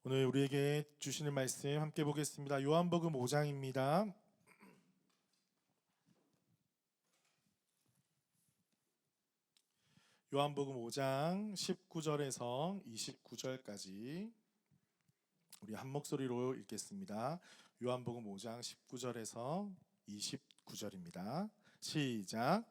오늘 우리에게 주시는 말씀 함께 보겠습니다. 요한복음 5장입니다. 요한복음 5장 19절에서 29절까지 우리 한 목소리로 읽겠습니다. 요한복음 5장 19절에서 29절입니다. 시작.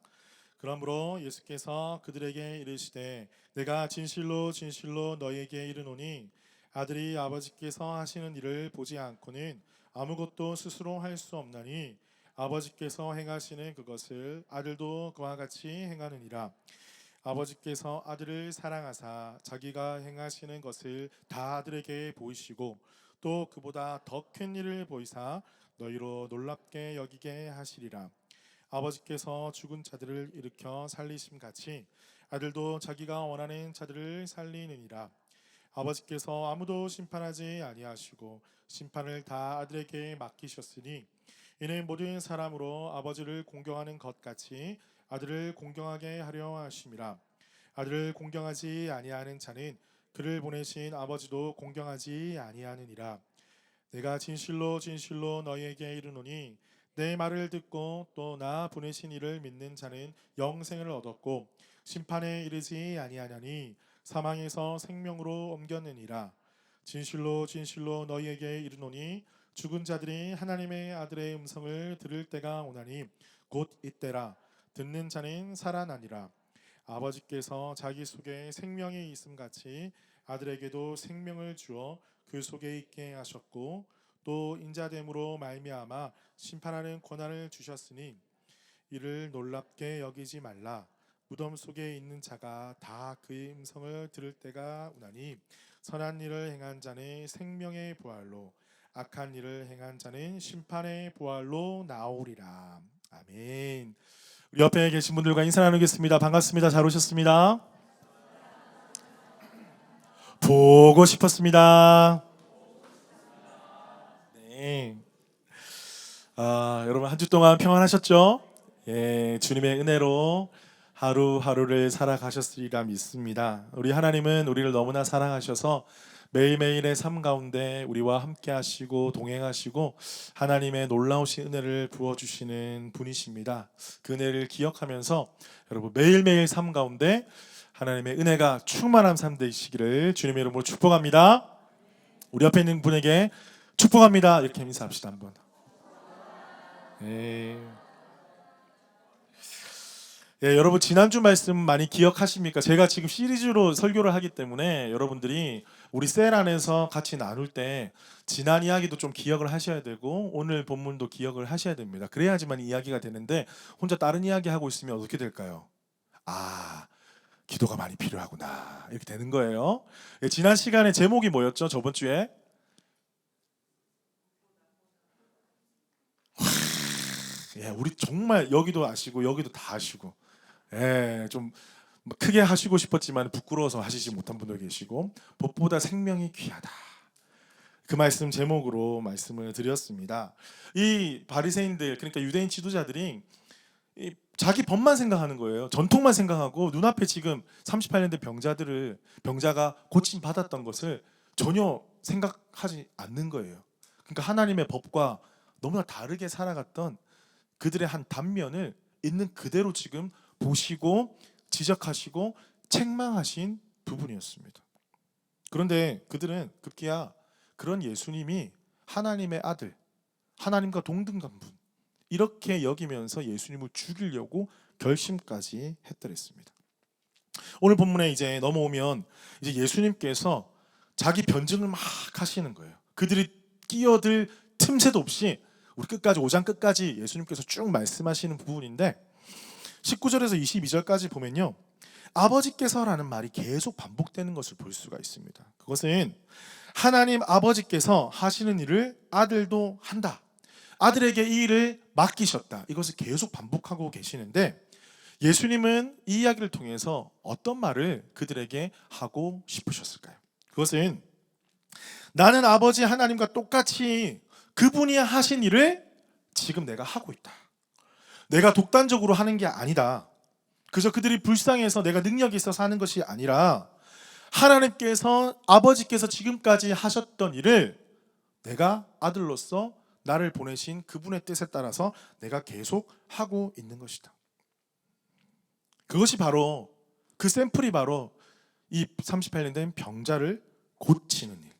그러므로 예수께서 그들에게 이르시되 내가 진실로 진실로 너희에게 이르노니 아들이 아버지께서 하시는 일을 보지 않고는 아무것도 스스로 할 수 없나니 아버지께서 행하시는 그것을 아들도 그와 같이 행하느니라. 아버지께서 아들을 사랑하사 자기가 행하시는 것을 다 아들에게 보이시고 또 그보다 더 큰 일을 보이사 너희로 놀랍게 여기게 하시리라. 아버지께서 죽은 자들을 일으켜 살리심 같이 아들도 자기가 원하는 자들을 살리느니라. 아버지께서 아무도 심판하지 아니하시고 심판을 다 아들에게 맡기셨으니 이는 모든 사람으로 아버지를 공경하는 것 같이 아들을 공경하게 하려 하심이라. 아들을 공경하지 아니하는 자는 그를 보내신 아버지도 공경하지 아니하느니라. 내가 진실로 진실로 너희에게 이르노니 내 말을 듣고 또 나 보내신 이를 믿는 자는 영생을 얻었고 심판에 이르지 아니하냐니 사망에서 생명으로 옮겼느니라. 진실로 진실로 너희에게 이르노니 죽은 자들이 하나님의 아들의 음성을 들을 때가 오나니 곧 이때라. 듣는 자는 살아나니라. 아버지께서 자기 속에 생명이 있음 같이 아들에게도 생명을 주어 그 속에 있게 하셨고 또 인자됨으로 말미암아 심판하는 권한을 주셨으니 이를 놀랍게 여기지 말라. 무덤 속에 있는 자가 다 그의 음성을 들을 때가 오나니 선한 일을 행한 자는 생명의 부활로 악한 일을 행한 자는 심판의 부활로 나오리라. 아멘. 우리 옆에 계신 분들과 인사 나누겠습니다. 반갑습니다. 잘 오셨습니다. 보고 싶었습니다. 네. 여러분 한 주 동안 평안하셨죠? 예, 주님의 은혜로 하루하루를 살아가셨으리라 믿습니다. 우리 하나님은 우리를 너무나 사랑하셔서 매일매일의 삶 가운데 우리와 함께 하시고 동행하시고 하나님의 놀라우신 은혜를 부어주시는 분이십니다. 그 은혜를 기억하면서 여러분 매일매일 삶 가운데 하나님의 은혜가 충만한 삶 되시기를 주님의 이름으로 축복합니다. 우리 옆에 있는 분에게 축복합니다. 이렇게 인사합시다 한번. 예. 예, 여러분 지난주 말씀 많이 기억하십니까? 제가 지금 시리즈로 설교를 하기 때문에 여러분들이 우리 셀 안에서 같이 나눌 때 지난 이야기도 좀 기억을 하셔야 되고 오늘 본문도 기억을 하셔야 됩니다. 그래야지만 이야기가 되는데 혼자 다른 이야기 하고 있으면 어떻게 될까요? 아, 기도가 많이 필요하구나 이렇게 되는 거예요. 예, 지난 시간에 제목이 뭐였죠? 저번 주에 예, 우리 정말 여기도 아시고 여기도 다 아시고 예, 좀 크게 하시고 싶었지만 부끄러워서 하시지 못한 분도 계시고 법보다 생명이 귀하다. 그 말씀 제목으로 말씀을 드렸습니다. 이 바리새인들 그러니까 유대인 지도자들이 이 자기 법만 생각하는 거예요. 전통만 생각하고 눈앞에 지금 38년 된 병자가 고침 받았던 것을 전혀 생각하지 않는 거예요. 그러니까 하나님의 법과 너무나 다르게 살아갔던 그들의 한 단면을 있는 그대로 지금 보시고 지적하시고 책망하신 부분이었습니다. 그런데 그들은 급기야 그런 예수님이 하나님의 아들, 하나님과 동등한 분 이렇게 여기면서 예수님을 죽이려고 결심까지 했더랬습니다. 오늘 본문에 이제 넘어오면 이제 예수님께서 자기 변증을 막 하시는 거예요. 그들이 끼어들 틈새도 없이 우리 끝까지 5장 끝까지 예수님께서 쭉 말씀하시는 부분인데 19절에서 22절까지 보면요. 아버지께서라는 말이 계속 반복되는 것을 볼 수가 있습니다. 그것은 하나님 아버지께서 하시는 일을 아들도 한다. 아들에게 이 일을 맡기셨다. 이것을 계속 반복하고 계시는데 예수님은 이 이야기를 통해서 어떤 말을 그들에게 하고 싶으셨을까요? 그것은 나는 아버지 하나님과 똑같이 그분이 하신 일을 지금 내가 하고 있다. 내가 독단적으로 하는 게 아니다. 그저 그들이 불쌍해서 내가 능력이 있어서 하는 것이 아니라 하나님께서 아버지께서 지금까지 하셨던 일을 내가 아들로서 나를 보내신 그분의 뜻에 따라서 내가 계속 하고 있는 것이다. 그것이 바로 그 샘플이 바로 이 38년 된 병자를 고치는 일,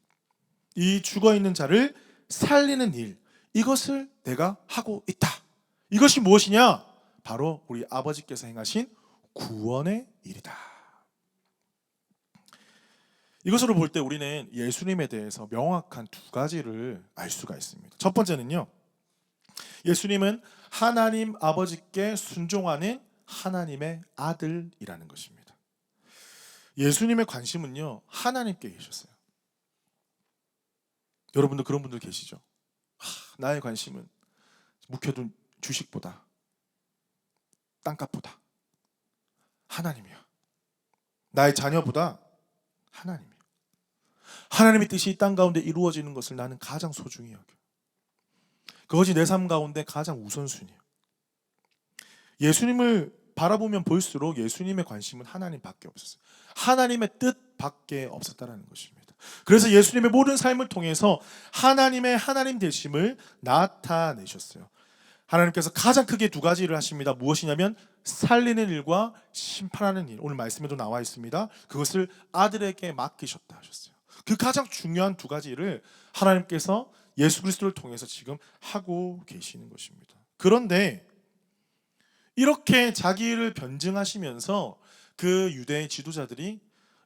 이 죽어있는 자를 살리는 일, 이것을 내가 하고 있다. 이것이 무엇이냐? 바로 우리 아버지께서 행하신 구원의 일이다. 이것으로 볼 때 우리는 예수님에 대해서 명확한 두 가지를 알 수가 있습니다. 첫 번째는요, 예수님은 하나님 아버지께 순종하는 하나님의 아들이라는 것입니다. 예수님의 관심은요, 하나님께 계셨어요. 여러분도 그런 분들 계시죠? 나의 관심은 묵혀둔 주식보다, 땅값보다 하나님이야. 나의 자녀보다 하나님이야. 하나님의 뜻이 이 땅 가운데 이루어지는 것을 나는 가장 소중히 여겨. 그것이 내 삶 가운데 가장 우선순위야. 예수님을 바라보면 볼수록 예수님의 관심은 하나님밖에 없었어요. 하나님의 뜻밖에 없었다라는 것입니다. 그래서 예수님의 모든 삶을 통해서 하나님의 하나님 되심을 나타내셨어요. 하나님께서 가장 크게 두 가지를 하십니다. 무엇이냐면 살리는 일과 심판하는 일. 오늘 말씀에도 나와 있습니다. 그것을 아들에게 맡기셨다 하셨어요. 그 가장 중요한 두 가지를 하나님께서 예수 그리스도를 통해서 지금 하고 계시는 것입니다. 그런데 이렇게 자기를 변증하시면서 그 유대의 지도자들이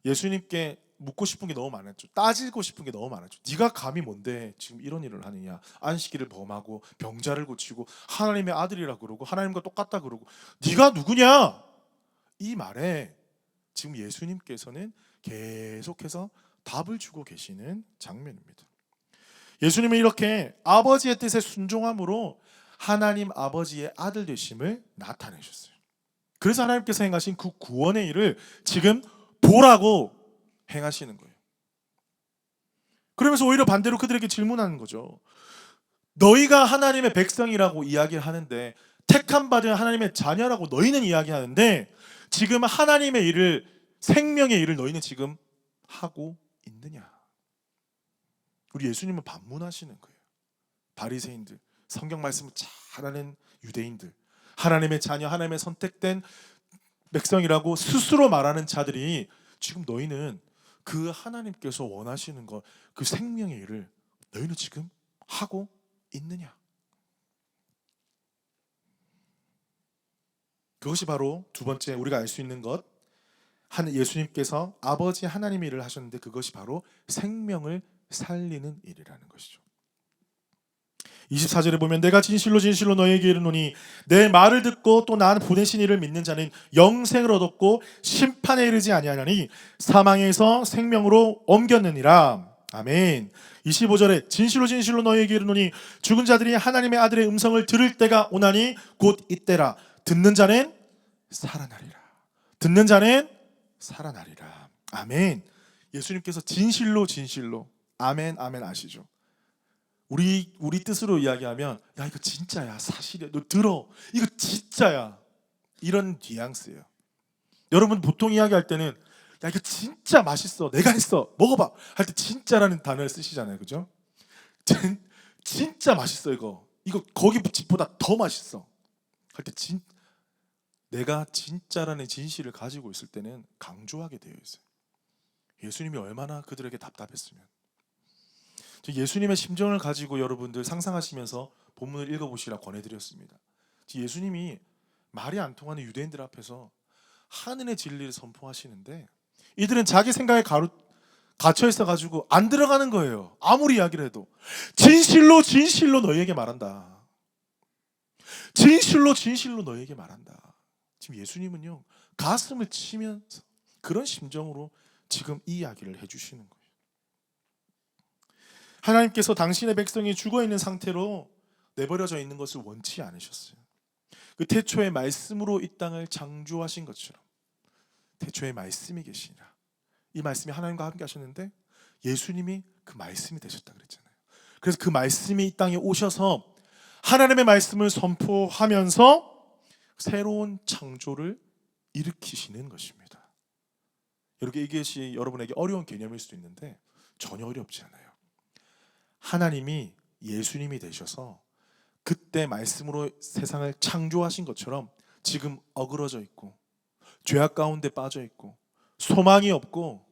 예수님께 묻고 싶은 게 너무 많았죠. 따지고 싶은 게 너무 많았죠. 네가 감히 뭔데 지금 이런 일을 하느냐. 안식일을 범하고 병자를 고치고 하나님의 아들이라 그러고 하나님과 똑같다 그러고 네가 누구냐. 이 말에 지금 예수님께서는 계속해서 답을 주고 계시는 장면입니다. 예수님은 이렇게 아버지의 뜻에 순종함으로 하나님 아버지의 아들 되심을 나타내셨어요. 그래서 하나님께서 행하신 그 구원의 일을 지금 보라고 행하시는 거예요. 그러면서 오히려 반대로 그들에게 질문하는 거죠. 너희가 하나님의 백성이라고 이야기하는데, 택함 받은 하나님의 자녀라고 너희는 이야기하는데 지금 하나님의 일을, 생명의 일을 너희는 지금 하고 있느냐. 우리 예수님은 반문하시는 거예요. 바리새인들, 성경 말씀을 잘 아는 유대인들, 하나님의 자녀, 하나님의 선택된 백성이라고 스스로 말하는 자들이 지금 너희는 그 하나님께서 원하시는 것, 그 생명의 일을 너희는 지금 하고 있느냐. 그것이 바로 두 번째 우리가 알 수 있는 것, 예수님께서 아버지 하나님의 일을 하셨는데 그것이 바로 생명을 살리는 일이라는 것이죠. 24절에 보면 내가 진실로 진실로 너희에게 이르노니 내 말을 듣고 또 나 보내신 이를 믿는 자는 영생을 얻었고 심판에 이르지 아니하나니 사망에서 생명으로 옮겼느니라. 아멘. 25절에 진실로 진실로 너희에게 이르노니 죽은 자들이 하나님의 아들의 음성을 들을 때가 오나니 곧 이때라. 듣는 자는 살아나리라. 듣는 자는 살아나리라. 아멘. 예수님께서 진실로 진실로, 아멘 아멘 아시죠? 우리 뜻으로 이야기하면 야 이거 진짜야, 사실이야, 너 들어, 이거 진짜야, 이런 뉘앙스예요. 여러분 보통 이야기할 때는 야 이거 진짜 맛있어, 내가 했어, 먹어봐 할 때 진짜라는 단어를 쓰시잖아요, 그죠? 진짜 맛있어, 이거 거기 집보다 더 맛있어 할 때 내가 진짜라는 진실을 가지고 있을 때는 강조하게 되어 있어요. 예수님이 얼마나 그들에게 답답했으면. 예수님의 심정을 가지고 여러분들 상상하시면서 본문을 읽어보시라 권해드렸습니다. 예수님이 말이 안 통하는 유대인들 앞에서 하늘의 진리를 선포하시는데 이들은 자기 생각에 갇혀 있어가지고 안 들어가는 거예요. 아무리 이야기를 해도. 진실로 진실로 너희에게 말한다. 진실로 진실로 너희에게 말한다. 지금 예수님은요 가슴을 치면서 그런 심정으로 지금 이 이야기를 해주시는 거예요. 하나님께서 당신의 백성이 죽어있는 상태로 내버려져 있는 것을 원치 않으셨어요. 그 태초의 말씀으로 이 땅을 창조하신 것처럼 태초의 말씀이 계시니라. 이 말씀이 하나님과 함께 하셨는데 예수님이 그 말씀이 되셨다 그랬잖아요. 그래서 그 말씀이 이 땅에 오셔서 하나님의 말씀을 선포하면서 새로운 창조를 일으키시는 것입니다. 이렇게 이것이 여러분에게 어려운 개념일 수도 있는데 전혀 어렵지 않아요. 하나님이 예수님이 되셔서 그때 말씀으로 세상을 창조하신 것처럼 지금 어그러져 있고 죄악 가운데 빠져 있고 소망이 없고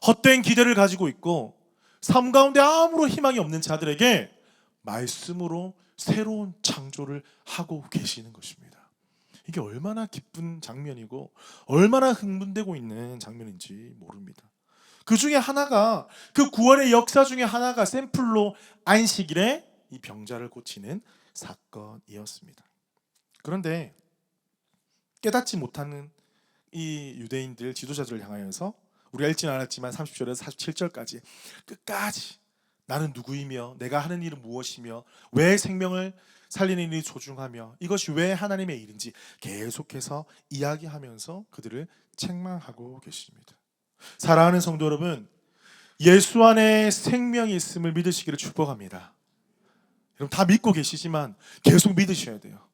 헛된 기대를 가지고 있고 삶 가운데 아무런 희망이 없는 자들에게 말씀으로 새로운 창조를 하고 계시는 것입니다. 이게 얼마나 기쁜 장면이고 얼마나 흥분되고 있는 장면인지 모릅니다. 그 중에 하나가, 그 구원의 역사 중에 하나가 샘플로 안식일에 이 병자를 고치는 사건이었습니다. 그런데 깨닫지 못하는 이 유대인들 지도자들을 향하여서 우리가 읽지는 않았지만 30절에서 47절까지 끝까지 나는 누구이며 내가 하는 일은 무엇이며 왜 생명을 살리는 일이 소중하며 이것이 왜 하나님의 일인지 계속해서 이야기하면서 그들을 책망하고 계십니다. 사랑하는 성도 여러분, 예수 안에 생명이 있음을 믿으시기를 축복합니다. 여러분 다 믿고 계시지만 계속 믿으셔야 돼요.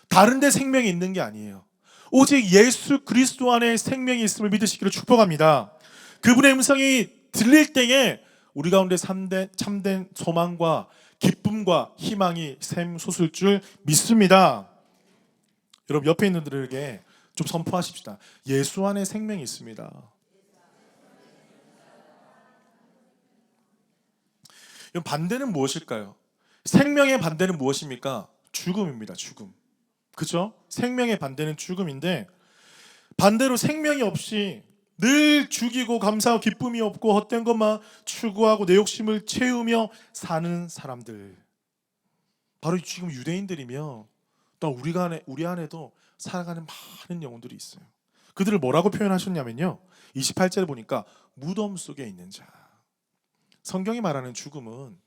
다른 데 생명이 있는 게 아니에요. 오직 예수 그리스도 안에 생명이 있음을 믿으시기를 축복합니다. 그분의 음성이 들릴 때에 우리 가운데 참된 소망과 기쁨과 희망이 샘솟을 줄 믿습니다. 여러분 옆에 있는 분들에게 좀 선포하십시다. 예수 안에 생명이 있습니다. 여러분 반대는 무엇일까요? 생명의 반대는 무엇입니까? 죽음입니다. 죽음. 그죠? 생명의 반대는 죽음인데 반대로 생명이 없이 늘 죽이고 감사하고 기쁨이 없고 헛된 것만 추구하고 내 욕심을 채우며 사는 사람들, 바로 지금 유대인들이며 또 우리 안에도 살아가는 많은 영혼들이 있어요. 그들을 뭐라고 표현하셨냐면요, 28절에 보니까 무덤 속에 있는 자. 성경이 말하는 죽음은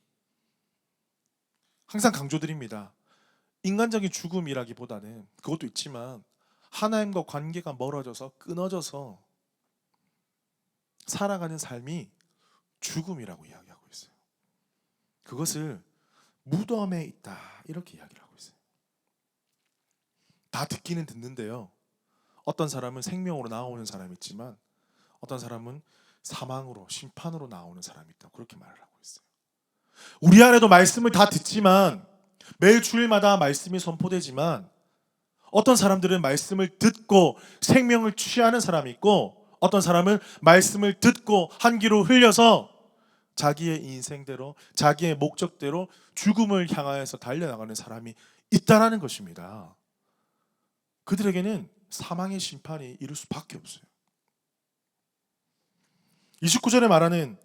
항상 강조드립니다. 인간적인 죽음이라기보다는 그것도 있지만 하나님과 관계가 멀어져서 끊어져서 살아가는 삶이 죽음이라고 이야기하고 있어요. 그것을 무덤에 있다 이렇게 이야기를 하고 있어요. 다 듣기는 듣는데요, 어떤 사람은 생명으로 나오는 사람이 있지만 어떤 사람은 사망으로 심판으로 나오는 사람이 있다고 그렇게 말을 하고 있어요. 우리 안에도 말씀을 다 듣지만 매일 주일마다 말씀이 선포되지만 어떤 사람들은 말씀을 듣고 생명을 취하는 사람이 있고 어떤 사람은 말씀을 듣고 한 귀로 흘려서 자기의 인생대로 자기의 목적대로 죽음을 향하여서 달려나가는 사람이 있다라는 것입니다. 그들에게는 사망의 심판이 이를 수밖에 없어요. 29절에 말하는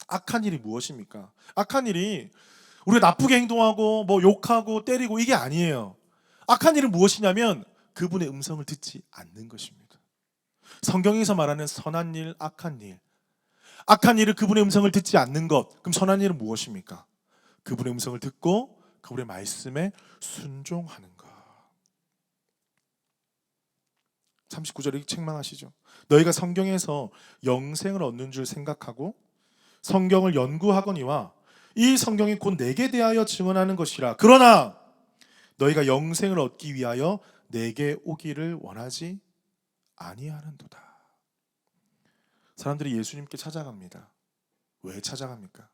악한 일이 무엇입니까? 악한 일이 우리가 나쁘게 행동하고 뭐 욕하고 때리고 이게 아니에요. 악한 일은 무엇이냐면 그분의 음성을 듣지 않는 것입니다. 성경에서 말하는 선한 일, 악한 일. 악한 일은 그분의 음성을 듣지 않는 것. 그럼 선한 일은 무엇입니까? 그분의 음성을 듣고 그분의 말씀에 순종하는 것. 39절에 책망하시죠. 너희가 성경에서 영생을 얻는 줄 생각하고 성경을 연구하거니와 이 성경이 곧 내게 대하여 증언하는 것이라. 그러나 너희가 영생을 얻기 위하여 내게 오기를 원하지 아니하는도다. 사람들이 예수님께 찾아갑니다. 왜 찾아갑니까?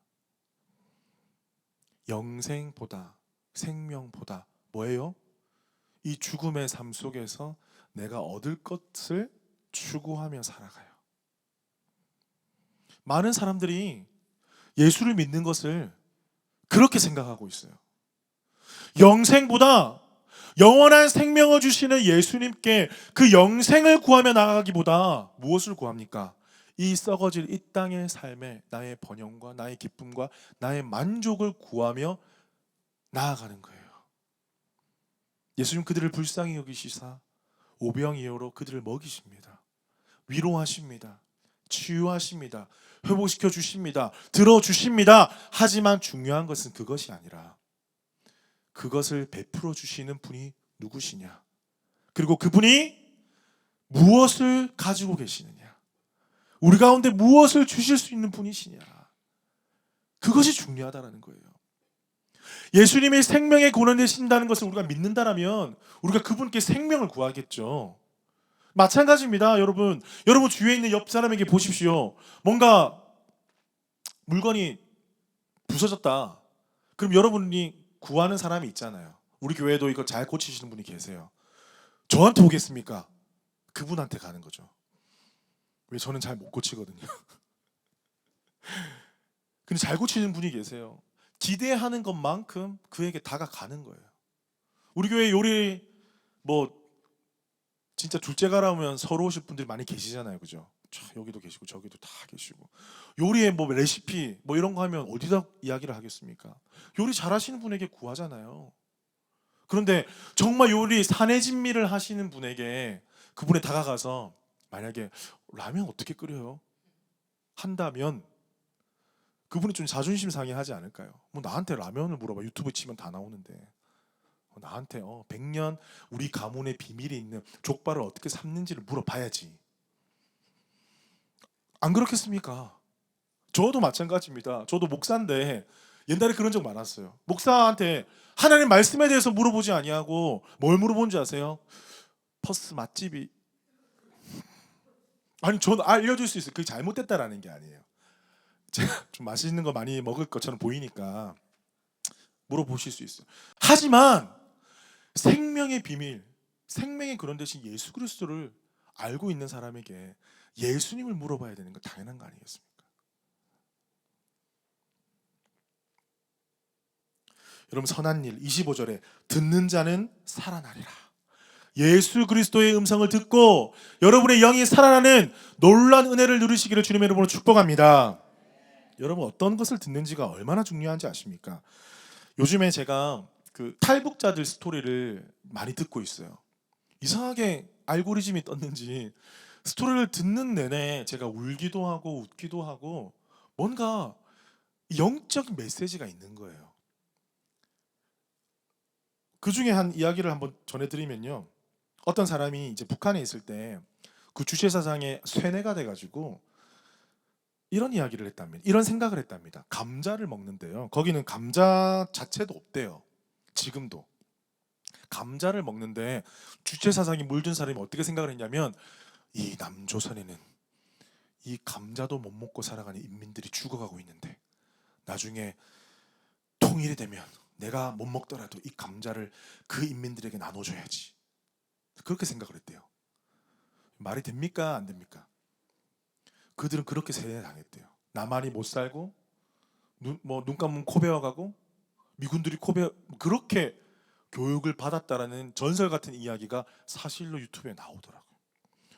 영생보다, 생명보다 뭐예요? 이 죽음의 삶 속에서 내가 얻을 것을 추구하며 살아가요. 많은 사람들이 예수를 믿는 것을 그렇게 생각하고 있어요. 영생보다 영원한 생명을 주시는 예수님께 그 영생을 구하며 나아가기보다 무엇을 구합니까? 이 썩어질 이 땅의 삶에 나의 번영과 나의 기쁨과 나의 만족을 구하며 나아가는 거예요. 예수님 그들을 불쌍히 여기시사 오병이어로 그들을 먹이십니다. 위로하십니다. 치유하십니다. 회복시켜 주십니다. 들어주십니다. 하지만 중요한 것은 그것이 아니라 그것을 베풀어 주시는 분이 누구시냐? 그리고 그분이 무엇을 가지고 계시느냐? 우리 가운데 무엇을 주실 수 있는 분이시냐? 그것이 중요하다는 거예요. 예수님이 생명의 근원 되신다는 것을 우리가 믿는다라면 우리가 그분께 생명을 구하겠죠. 마찬가지입니다, 여러분. 여러분 주위에 있는 옆 사람에게 보십시오. 뭔가 물건이 부서졌다. 그럼 여러분이 구하는 사람이 있잖아요. 우리 교회도 이거 잘 고치시는 분이 계세요. 저한테 오겠습니까? 그분한테 가는 거죠. 왜 저는 잘 못 고치거든요. 근데 잘 고치는 분이 계세요. 기대하는 것만큼 그에게 다가가는 거예요. 우리 교회 요리 뭐 진짜 둘째가라면 서로 오실 분들이 많이 계시잖아요, 그죠? 여기도 계시고 저기도 다 계시고 요리에 뭐 레시피 뭐 이런 거 하면 어디다 이야기를 하겠습니까? 요리 잘하시는 분에게 구하잖아요. 그런데 정말 요리 사내진미를 하시는 분에게 그분에 다가가서 만약에 라면 어떻게 끓여요? 한다면 그분이 좀 자존심 상해하지 않을까요? 뭐 나한테 라면을 물어봐. 유튜브 치면 다 나오는데 나한테 100년 우리 가문의 비밀이 있는 족발을 어떻게 삶는지를 물어봐야지. 안 그렇겠습니까? 저도 마찬가지입니다. 저도 목사인데 옛날에 그런 적 많았어요. 목사한테 하나님 말씀에 대해서 물어보지 아니하고 뭘 물어본지 아세요? 퍼스 맛집이 아니 저는 알려줄 수 있어요. 그게 잘못됐다라는 게 아니에요. 제가 좀 맛있는 거 많이 먹을 것처럼 보이니까 물어보실 수 있어요. 하지만 생명의 비밀, 생명의 그런 대신 예수 그리스도를 알고 있는 사람에게 예수님을 물어봐야 되는 건 당연한 거 아니겠습니까? 여러분 선한 일 25절에 듣는 자는 살아나리라. 예수 그리스도의 음성을 듣고 여러분의 영이 살아나는 놀라운 은혜를 누리시기를 주님의 이름으로 축복합니다. 여러분 어떤 것을 듣는지가 얼마나 중요한지 아십니까? 요즘에 제가 그 탈북자들 스토리를 많이 듣고 있어요. 이상하게 알고리즘이 떴는지 스토리를 듣는 내내 제가 울기도 하고 웃기도 하고 뭔가 영적인 메시지가 있는 거예요. 그 중에 한 이야기를 한번 전해드리면요. 어떤 사람이 이제 북한에 있을 때 그 주체사상에 쇠뇌가 돼가지고 이런 이야기를 했답니다. 이런 생각을 했답니다. 감자를 먹는데요. 거기는 감자 자체도 없대요. 지금도. 감자를 먹는데 주체사상이 물든 사람이 어떻게 생각을 했냐면 이 남조선에는 이 감자도 못 먹고 살아가는 인민들이 죽어가고 있는데 나중에 통일이 되면 내가 못 먹더라도 이 감자를 그 인민들에게 나눠줘야지. 그렇게 생각을 했대요. 말이 됩니까? 안 됩니까? 그들은 그렇게 세뇌당했대요. 나만이 못 살고 눈 감으면 코 베어가고 미군들이 코 베어 그렇게 교육을 받았다라는 전설 같은 이야기가 사실로 유튜브에 나오더라고요.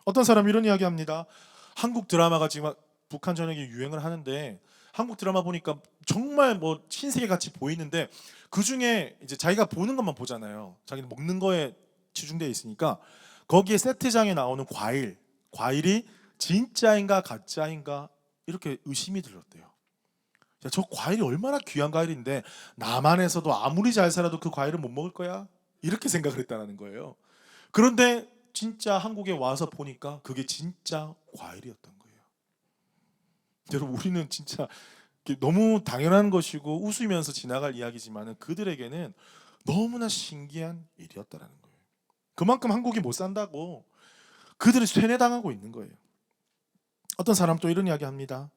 어떤 사람이 이런 이야기합니다. 한국 드라마가 지금 북한 전역에 유행을 하는데 한국 드라마 보니까 정말 뭐 신세계 같이 보이는데 그 중에 이제 자기가 보는 것만 보잖아요. 자기는 먹는 거에 치중되어 있으니까 거기에 세트장에 나오는 과일이 진짜인가 가짜인가 이렇게 의심이 들었대요. 야, 저 과일이 얼마나 귀한 과일인데 남한에서도 아무리 잘 살아도 그 과일을 못 먹을 거야? 이렇게 생각을 했다는 거예요. 그런데 진짜 한국에 와서 보니까 그게 진짜 과일이었던 거예요. 여러분 우리는 진짜 너무 당연한 것이고 웃으면서 지나갈 이야기지만 그들에게는 너무나 신기한 일이었다는 거예요. 그만큼 한국이 못 산다고 그들이 쇠뇌당하고 있는 거예요. 어떤 사람 또 이런 이야기 합니다.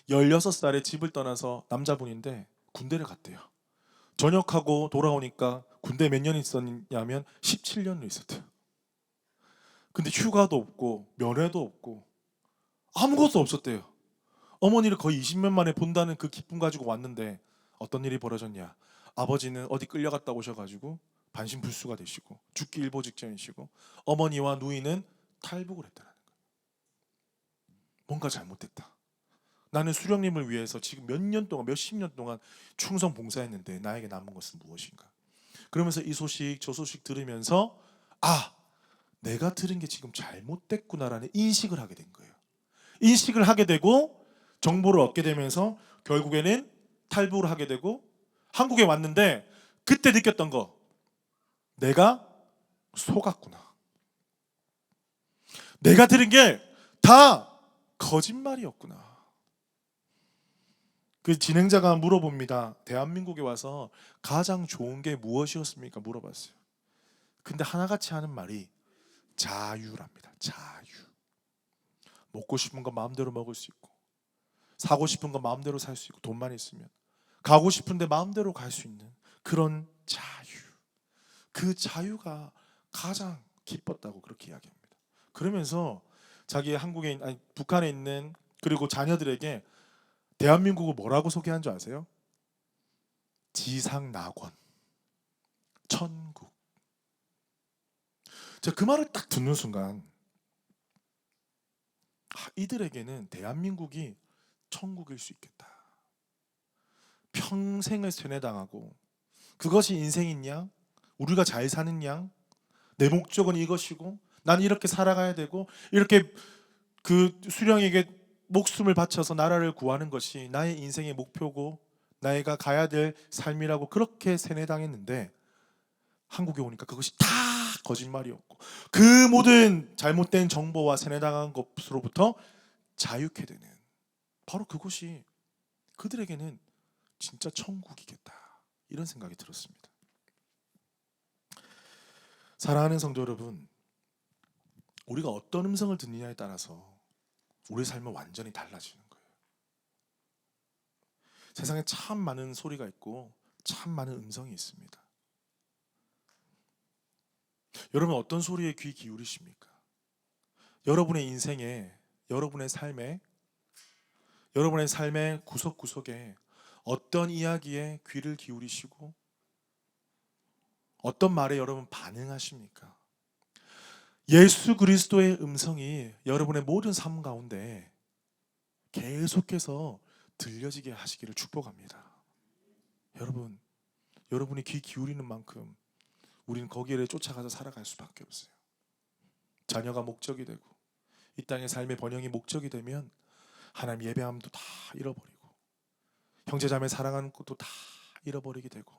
16살에 집을 떠나서 남자분인데 군대를 갔대요. 전역하고 돌아오니까 군대 몇 년 있었냐면 17년을 있었대요. 근데 휴가도 없고 면회도 없고 아무것도 없었대요. 어머니를 거의 20년 만에 본다는 그 기쁨 가지고 왔는데 어떤 일이 벌어졌냐. 아버지는 어디 끌려갔다 오셔가지고 반신불수가 되시고 죽기 일보 직전이시고 어머니와 누이는 탈북을 했다는 거예요. 뭔가 잘못됐다. 나는 수령님을 위해서 지금 몇 년 동안 몇십 년 동안 충성 봉사했는데 나에게 남은 것은 무엇인가. 그러면서 이 소식 저 소식 들으면서 내가 들은 게 지금 잘못됐구나라는 인식을 하게 된 거예요. 인식을 하게 되고 정보를 얻게 되면서 결국에는 탈북을 하게 되고 한국에 왔는데 그때 느꼈던 거 내가 속았구나. 내가 들은 게 다 거짓말이었구나. 그 진행자가 물어봅니다. 대한민국에 와서 가장 좋은 게 무엇이었습니까? 물어봤어요. 근데 하나같이 하는 말이 자유랍니다. 자유. 먹고 싶은 거 마음대로 먹을 수 있고, 사고 싶은 거 마음대로 살 수 있고, 돈만 있으면 가고 싶은데 마음대로 갈 수 있는 그런 자유. 그 자유가 가장 기뻤다고 그렇게 이야기합니다. 그러면서 자기 북한에 있는 그리고 자녀들에게 대한민국을 뭐라고 소개한 줄 아세요? 지상낙원, 천국. 제가 그 말을 딱 듣는 순간 이들에게는 대한민국이 천국일 수 있겠다. 평생을 세뇌당하고 그것이 인생인 양, 우리가 잘 사는 양, 내 목적은 이것이고 난 이렇게 살아가야 되고 이렇게 그 수령에게 목숨을 바쳐서 나라를 구하는 것이 나의 인생의 목표고 나이가 가야 될 삶이라고 그렇게 세뇌당했는데 한국에 오니까 그것이 다 거짓말이었고 그 모든 잘못된 정보와 세뇌당한 것으로부터 자유케 되는 바로 그것이 그들에게는 진짜 천국이겠다 이런 생각이 들었습니다. 사랑하는 성도 여러분, 우리가 어떤 음성을 듣느냐에 따라서 우리의 삶은 완전히 달라지는 거예요. 세상에 참 많은 소리가 있고 참 많은 음성이 있습니다. 여러분 어떤 소리에 귀 기울이십니까? 여러분의 인생에, 여러분의 삶의 구석구석에 어떤 이야기에 귀를 기울이시고 어떤 말에 여러분 반응하십니까? 예수 그리스도의 음성이 여러분의 모든 삶 가운데 계속해서 들려지게 하시기를 축복합니다. 여러분이 귀 기울이는 만큼 우리는 거기를 쫓아가서 살아갈 수밖에 없어요. 자녀가 목적이 되고 이 땅의 삶의 번영이 목적이 되면 하나님 예배함도 다 잃어버리고 형제자매 사랑하는 것도 다 잃어버리게 되고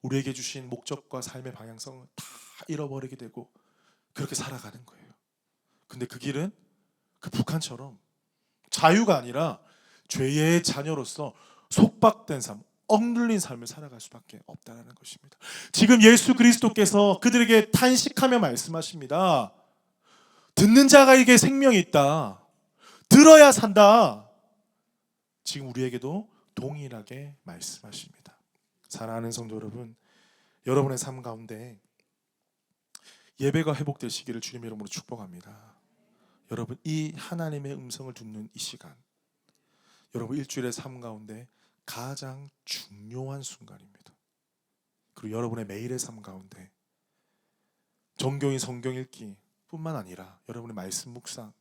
우리에게 주신 목적과 삶의 방향성을 다 잃어버리게 되고 그렇게 살아가는 거예요. 근데 그 길은 그 북한처럼 자유가 아니라 죄의 자녀로서 속박된 삶, 억눌린 삶을 살아갈 수밖에 없다는 것입니다. 지금 예수 그리스도께서 그들에게 탄식하며 말씀하십니다. 듣는 자가에게 생명이 있다. 들어야 산다. 지금 우리에게도 동일하게 말씀하십니다. 사랑하는 성도 여러분, 여러분의 삶 가운데 예배가 회복되시기를 주님의 이름으로 축복합니다. 여러분 이 하나님의 음성을 듣는 이 시간, 여러분 일주일의 삶 가운데 가장 중요한 순간입니다. 그리고 여러분의 매일의 삶 가운데 정교인 성경 읽기 뿐만 아니라 여러분의 말씀 묵상,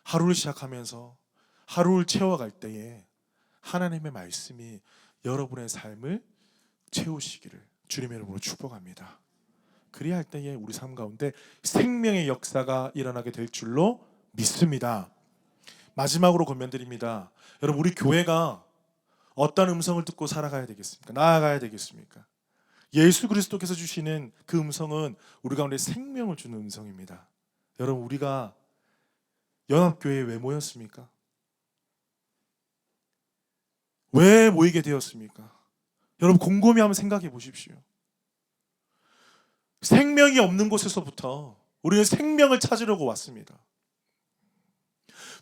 하루를 시작하면서 하루를 채워갈 때에 하나님의 말씀이 여러분의 삶을 채우시기를 주님의 이름으로 축복합니다. 그리할 때에 우리 삶 가운데 생명의 역사가 일어나게 될 줄로 믿습니다. 마지막으로 권면드립니다. 여러분 우리 교회가 어떤 음성을 듣고 살아가야 되겠습니까? 나아가야 되겠습니까? 예수 그리스도께서 주시는 그 음성은 우리 가운데 생명을 주는 음성입니다. 여러분 우리가 연합교회에 왜 모였습니까? 왜 모이게 되었습니까? 여러분 곰곰이 한번 생각해 보십시오. 생명이 없는 곳에서부터 우리는 생명을 찾으려고 왔습니다.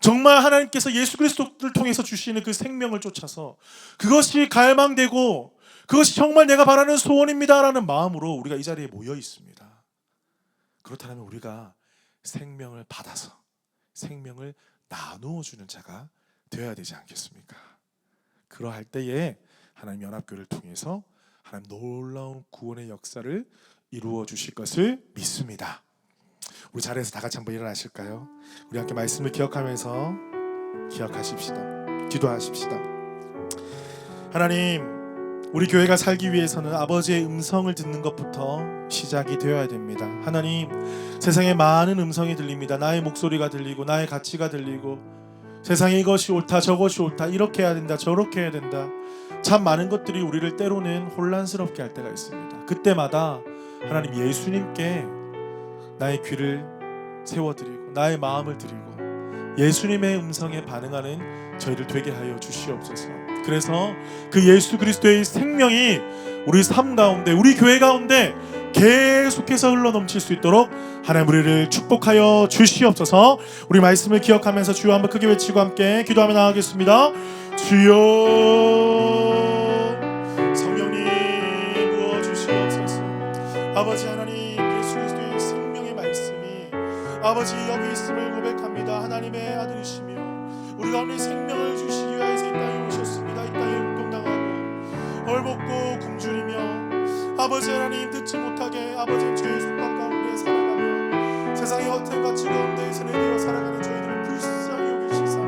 정말 하나님께서 예수 그리스도를 통해서 주시는 그 생명을 쫓아서 그것이 갈망되고 그것이 정말 내가 바라는 소원입니다라는 마음으로 우리가 이 자리에 모여 있습니다. 그렇다면 우리가 생명을 받아서 생명을 나누어 주는 자가 되어야 되지 않겠습니까? 그러할 때에 하나님 연합교회를 통해서 하나님 놀라운 구원의 역사를 이루어 주실 것을 믿습니다. 우리 자리에서 다 같이 한번 일어나실까요? 우리 함께 말씀을 기억하면서 기억하십시다. 기도하십시다. 하나님, 우리 교회가 살기 위해서는 아버지의 음성을 듣는 것부터 시작이 되어야 됩니다. 하나님, 세상에 많은 음성이 들립니다. 나의 목소리가 들리고 나의 가치가 들리고 세상에 이것이 옳다 저것이 옳다 이렇게 해야 된다 저렇게 해야 된다 참 많은 것들이 우리를 때로는 혼란스럽게 할 때가 있습니다. 그때마다 하나님 예수님께 나의 귀를 세워드리고 나의 마음을 드리고 예수님의 음성에 반응하는 저희를 되게 하여 주시옵소서. 그래서 그 예수 그리스도의 생명이 우리 삶 가운데 우리 교회 가운데 계속해서 흘러넘칠 수 있도록 하나님 우리를 축복하여 주시옵소서. 우리 말씀을 기억하면서 주여 한번 크게 외치고 함께 기도하며 나가겠습니다. 주여, 성령님 부어주시옵소서. 아버지 하나님, 예수 그리스도의 생명의 말씀이 아버지 여기 있음을 고백합니다. 하나님의 아들이시며 우리 가운데 생명을 주시기 위하여서 이 땅에 오셨습니다. 이 땅에 운동당하고 헐벗고 굶주리며 아버지 하나님 듣지 못하게 아버지 죄의 속박 가운데 살아가며 세상의 허탈과 즐거움에서 내려 살아가는 저희들을 불쌍히 여기시사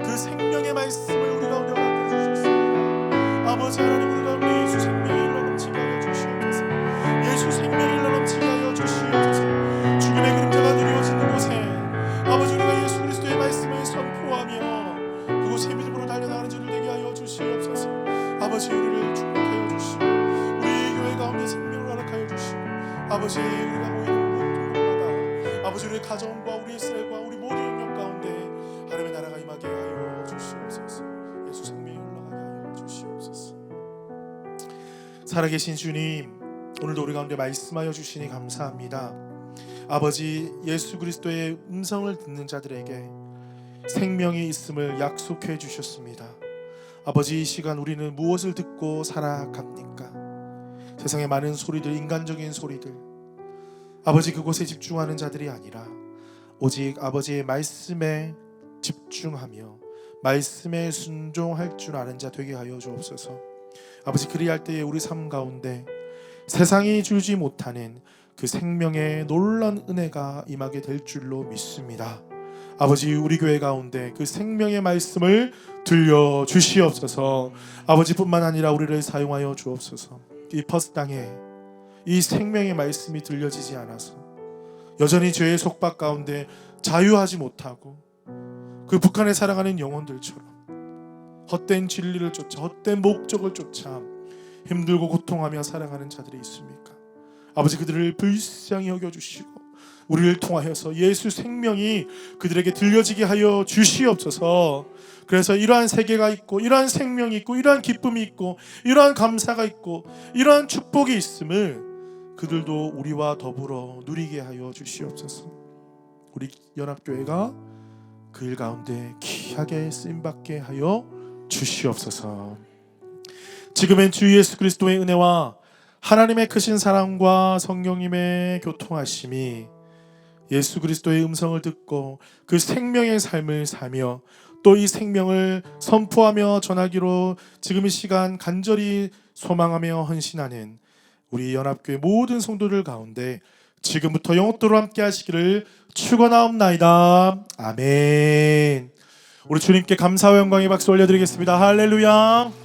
그 생명의 말씀을 우리 가운데 허락해 주셨습니다. 아버지 하나님, 우리 가운데 예수 생명이 흘러넘치게 하여 주시옵소서. 예수 생명이 흘러넘치게 하여 주시옵소서. 죽음의 그림자가 드리워지는 곳에 아버지 우리가 예수 그리스도의 말씀을 선포하며 그곳에 믿음으로 달려나가는 자들 되게 하여 주시옵소서. 아버지 우리를 축복하여 주시고 우리 교회 가운데 생명을 허락하여 주시고 아버지 우리가 모이는 모든 곳마다 아버지 우리의 가정과 우리의 셀과 우리 모든 영역 가운데 하나님의 나라가 임하게 하여 주시옵소서. 예수 생명이 흘러가게 하여 주시옵소서. 살아계신 주님, 오늘도 우리 가운데 말씀하여 주시니 감사합니다. 아버지, 예수 그리스도의 음성을 듣는 자들에게 생명이 있음을 약속해 주셨습니다. 아버지, 이 시간 우리는 무엇을 듣고 살아갑니까? 세상의 많은 소리들, 인간적인 소리들, 아버지 그곳에 집중하는 자들이 아니라 오직 아버지의 말씀에 집중하며 말씀에 순종할 줄 아는 자 되게 하여 주옵소서. 아버지, 그리할 때에 우리 삶 가운데 세상이 주지 못하는 그 생명의 놀라운 은혜가 임하게 될 줄로 믿습니다. 아버지, 우리 교회 가운데 그 생명의 말씀을 들려 주시옵소서. 아버지뿐만 아니라 우리를 사용하여 주옵소서. 이 퍼스 땅에 이 생명의 말씀이 들려지지 않아서 여전히 죄의 속박 가운데 자유하지 못하고 그 북한에 살아가는 영혼들처럼 헛된 진리를 쫓아 헛된 목적을 쫓아 힘들고 고통하며 살아가는 자들이 있습니까? 아버지, 그들을 불쌍히 여겨주시고 우리를 통하여서 예수 생명이 그들에게 들려지게 하여 주시옵소서. 그래서 이러한 세계가 있고 이러한 생명이 있고 이러한 기쁨이 있고 이러한 감사가 있고 이러한 축복이 있음을 그들도 우리와 더불어 누리게 하여 주시옵소서. 우리 연합교회가 그 일 가운데 귀하게 쓰임받게 하여 주시옵소서. 지금은 주 예수 그리스도의 은혜와 하나님의 크신 사랑과 성령님의 교통하심이 예수 그리스도의 음성을 듣고 그 생명의 삶을 사며 또 이 생명을 선포하며 전하기로 지금 이 시간 간절히 소망하며 헌신하는 우리 연합교회 모든 성도들 가운데 지금부터 영원토록 함께 하시기를 축원하옵나이다. 아멘. 우리 주님께 감사와 영광의 박수 올려드리겠습니다. 할렐루야.